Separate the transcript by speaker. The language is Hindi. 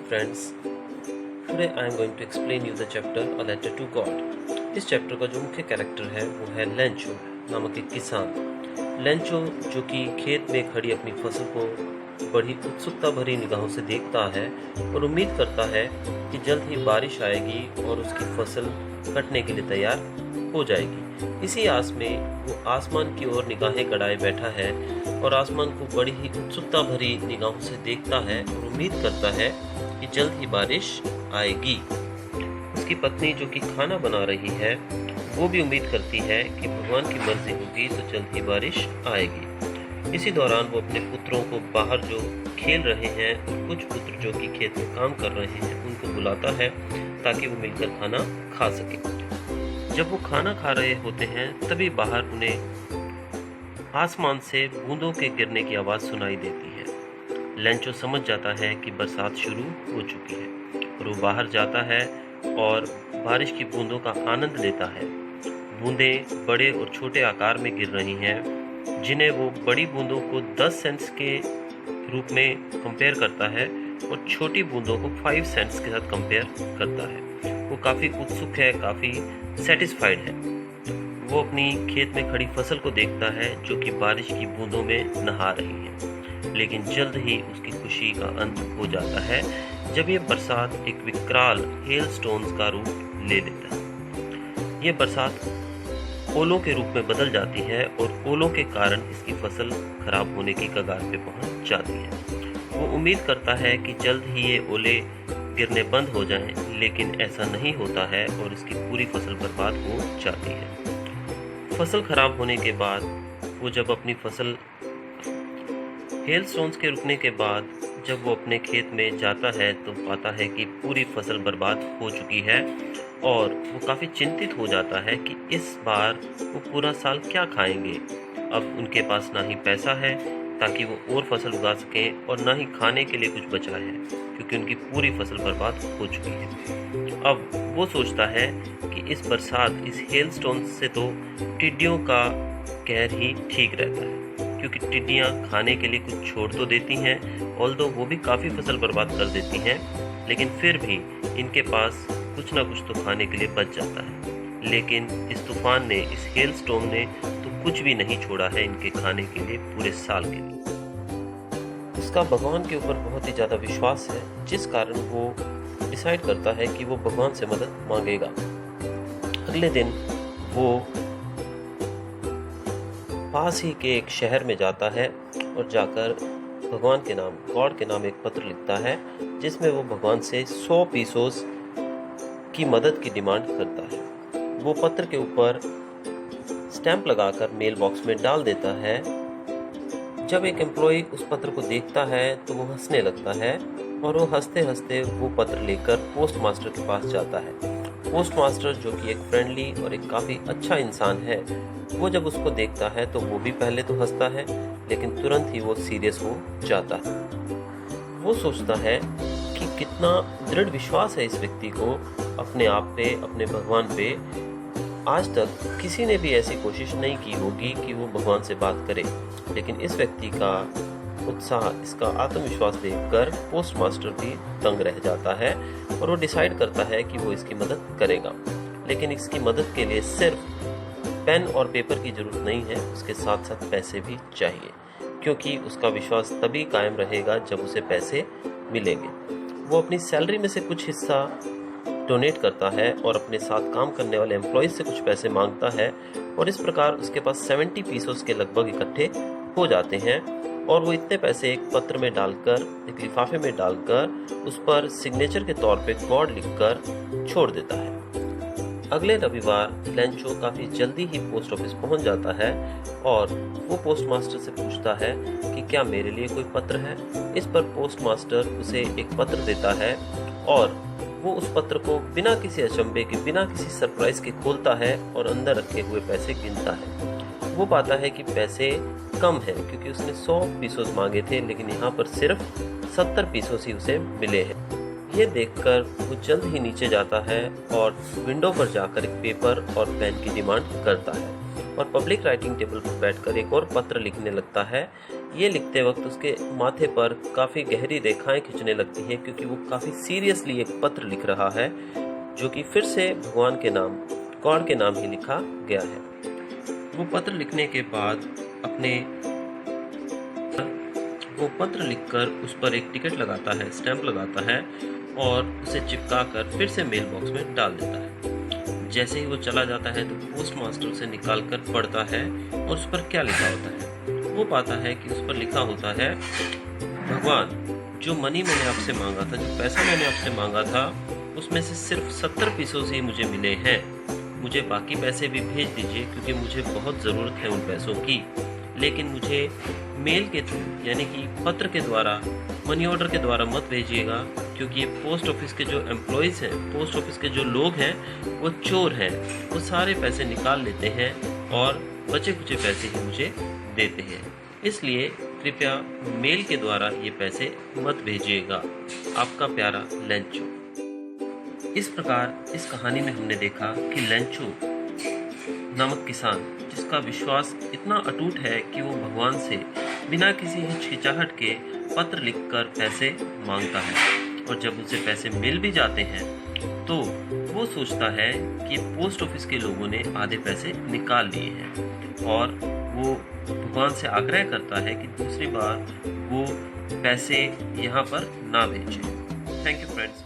Speaker 1: friends, today I am going to explain you the chapter A Letter to God. इस चैप्टर का जो मुख्य कैरेक्टर है वो है लेंचो नामक एक किसान। लेंचो जो कि खेत में खड़ी अपनी फसल को बड़ी उत्सुकता भरी निगाहों से देखता है और उम्मीद करता है कि जल्द ही बारिश आएगी और उसकी फसल कटने के लिए तैयार हो जाएगी। इसी आस में वो आसमान की ओर निगाहें गड़ाए बैठा है और आसमान को बड़ी ही उत्सुकता भरी निगाहों से देखता है और उम्मीद करता है कि जल्द ही बारिश आएगी। उसकी पत्नी जो कि खाना बना रही है वो भी उम्मीद करती है कि भगवान की मर्जी होगी तो जल्द ही बारिश आएगी। इसी दौरान वो अपने पुत्रों को बाहर जो खेल रहे हैं और कुछ पुत्र जो कि खेत में काम कर रहे हैं उनको बुलाता है ताकि वो मिलकर खाना खा सके। जब वो खाना खा रहे होते हैं तभी बाहर उन्हें आसमान से बूंदों के गिरने की आवाज़ सुनाई देती है। लेंचो समझ जाता है कि बरसात शुरू हो चुकी है और वो बाहर जाता है और बारिश की बूंदों का आनंद लेता है। बूंदें बड़े और छोटे आकार में गिर रही हैं, जिन्हें वो बड़ी बूंदों को 10 सेंट्स के रूप में कंपेयर करता है और छोटी बूंदों को 5 सेंट्स के साथ कंपेयर करता है। वो काफ़ी उत्सुक है, काफ़ी सेटिस्फाइड है। वो अपनी खेत में खड़ी फसल को देखता है जो कि बारिश की बूंदों में नहा रही है, लेकिन जल्द ही उसकी खुशी का अंत हो जाता है जब ये बरसात एक विकराल हेल स्टोन्स का रूप ले लेता है। ये बरसात ओलों के रूप में बदल जाती है और ओलों के कारण इसकी फसल खराब होने की कगार पे पहुंच जाती है। वो उम्मीद करता है कि जल्द ही ये ओले गिरने बंद हो जाएं, लेकिन ऐसा नहीं होता है और इसकी पूरी फसल बर्बाद हो जाती है। फसल खराब होने के बाद वो जब अपनी फसल हेल स्टोन्स के रुकने के बाद जब वो अपने खेत में जाता है तो पाता है कि पूरी फसल बर्बाद हो चुकी है और वो काफ़ी चिंतित हो जाता है कि इस बार वो पूरा साल क्या खाएंगे। अब उनके पास ना ही पैसा है ताकि वो और फसल उगा सकें और ना ही खाने के लिए कुछ बचा है क्योंकि उनकी पूरी फसल बर्बाद हो चुकी है। अब वो सोचता है कि इस बरसात, इस हेल स्टोन से तो टिड्डियों का कहर ही ठीक रहता है क्योंकि टिड्डियाँ खाने के लिए कुछ छोड़ तो देती हैं, ऑल्दो वो भी काफ़ी फसल बर्बाद कर देती हैं, लेकिन फिर भी इनके पास कुछ ना कुछ तो खाने के लिए बच जाता है। लेकिन इस तूफान ने, इस हेल स्टॉर्म ने तो कुछ भी नहीं छोड़ा है इनके खाने के लिए पूरे साल के लिए। उसका भगवान के ऊपर बहुत ही ज़्यादा विश्वास है, जिस कारण वो डिसाइड करता है कि वो भगवान से मदद मांगेगा। अगले दिन वो पास ही के एक शहर में जाता है और जाकर भगवान के नाम, गॉड के नाम एक पत्र लिखता है जिसमें वो भगवान से 100 पीसोस की मदद की डिमांड करता है। वो पत्र के ऊपर स्टैंप लगाकर मेल बॉक्स में डाल देता है। जब एक एम्प्लॉय उस पत्र को देखता है तो वो हंसने लगता है और वो हंसते हंसते वो पत्र लेकर पोस्ट मास्टर के पास जाता है। पोस्ट मास्टर जो कि एक फ्रेंडली और एक काफ़ी अच्छा इंसान है, वो जब उसको देखता है तो वो भी पहले तो हंसता है लेकिन तुरंत ही वो सीरियस हो जाता है। वो सोचता है कि कितना दृढ़ विश्वास है इस व्यक्ति को अपने आप पे, अपने भगवान पे। आज तक किसी ने भी ऐसी कोशिश नहीं की होगी कि वो भगवान से बात करे, लेकिन इस व्यक्ति का उत्साह, इसका आत्मविश्वास देखकर पोस्ट मास्टर भी दंग रह जाता है और वो डिसाइड करता है कि वो इसकी मदद करेगा। लेकिन इसकी मदद के लिए सिर्फ पेन और पेपर की जरूरत नहीं है, उसके साथ साथ पैसे भी चाहिए, क्योंकि उसका विश्वास तभी कायम रहेगा जब उसे पैसे मिलेंगे। वो अपनी सैलरी में से कुछ हिस्सा डोनेट करता है और अपने साथ काम करने वाले एम्प्लॉयज से कुछ पैसे मांगता है और इस प्रकार उसके पास 70 पीसोस के लगभग इकट्ठे हो जाते हैं और वो इतने पैसे एक पत्र में डालकर, एक लिफाफे में डालकर उस पर सिग्नेचर के तौर पे गॉड लिखकर छोड़ देता है। अगले रविवार लेंचो काफ़ी जल्दी ही पोस्ट ऑफिस पहुंच जाता है और वो पोस्ट मास्टर से पूछता है कि क्या मेरे लिए कोई पत्र है। इस पर पोस्ट मास्टर उसे एक पत्र देता है और वो उस पत्र को बिना किसी अचंभे के, बिना किसी सरप्राइज के खोलता है और अंदर रखे हुए पैसे गिनता है। वो पाता है कि पैसे कम हैं क्योंकि उसने 100 पीसोस मांगे थे, लेकिन यहाँ पर सिर्फ 70 पीसोस ही उसे मिले हैं। ये देखकर वो जल्द ही नीचे जाता है और विंडो पर जाकर एक पेपर और पेन की डिमांड करता है और पब्लिक राइटिंग टेबल पर बैठकर एक और पत्र लिखने लगता है। ये लिखते वक्त उसके माथे पर काफ़ी गहरी रेखाएं खिंचने लगती हैं, क्योंकि वो काफ़ी सीरियसली एक पत्र लिख रहा है, जो कि फिर से भगवान के नाम, गॉड के नाम ही लिखा गया है। वो पत्र लिखने के बाद वो पत्र लिखकर उस पर एक टिकट लगाता है, स्टैंप लगाता है और उसे चिपका कर फिर से मेल बॉक्स में डाल देता है। जैसे ही वो चला जाता है तो पोस्ट मास्टर उसे निकाल कर पढ़ता है और उस पर क्या लिखा होता है। वो पाता है कि उस पर लिखा होता है, भगवान, जो मनी मैंने आपसे मांगा था, जो पैसा मैंने आपसे मांगा था, उसमें से सिर्फ 70 पीसों से मुझे मिले हैं। मुझे बाकी पैसे भी भेज दीजिए, क्योंकि मुझे बहुत ज़रूरत है उन पैसों की। लेकिन मुझे मेल के थ्रू, यानी कि पत्र के द्वारा, मनी ऑर्डर के द्वारा मत भेजिएगा, क्योंकि ये पोस्ट ऑफिस के जो एम्प्लॉयज़ हैं, पोस्ट ऑफिस के जो लोग हैं, वो चोर हैं। वो सारे पैसे निकाल लेते हैं और बचे कुचे पैसे ही मुझे देते हैं। इसलिए कृपया मेल के द्वारा ये पैसे मत भेजिएगा। आपका प्यारा लेंचो। इस प्रकार इस कहानी में हमने देखा कि लेंचो नामक किसान, जिसका विश्वास इतना अटूट है कि वो भगवान से बिना किसी हिचकिचाहट के पत्र लिखकर पैसे मांगता है, और जब उसे पैसे मिल भी जाते हैं तो वो सोचता है कि पोस्ट ऑफिस के लोगों ने आधे पैसे निकाल लिए हैं, और वो भगवान से आग्रह करता है कि दूसरी बार वो पैसे यहाँ पर ना भेजें। Thank you friends.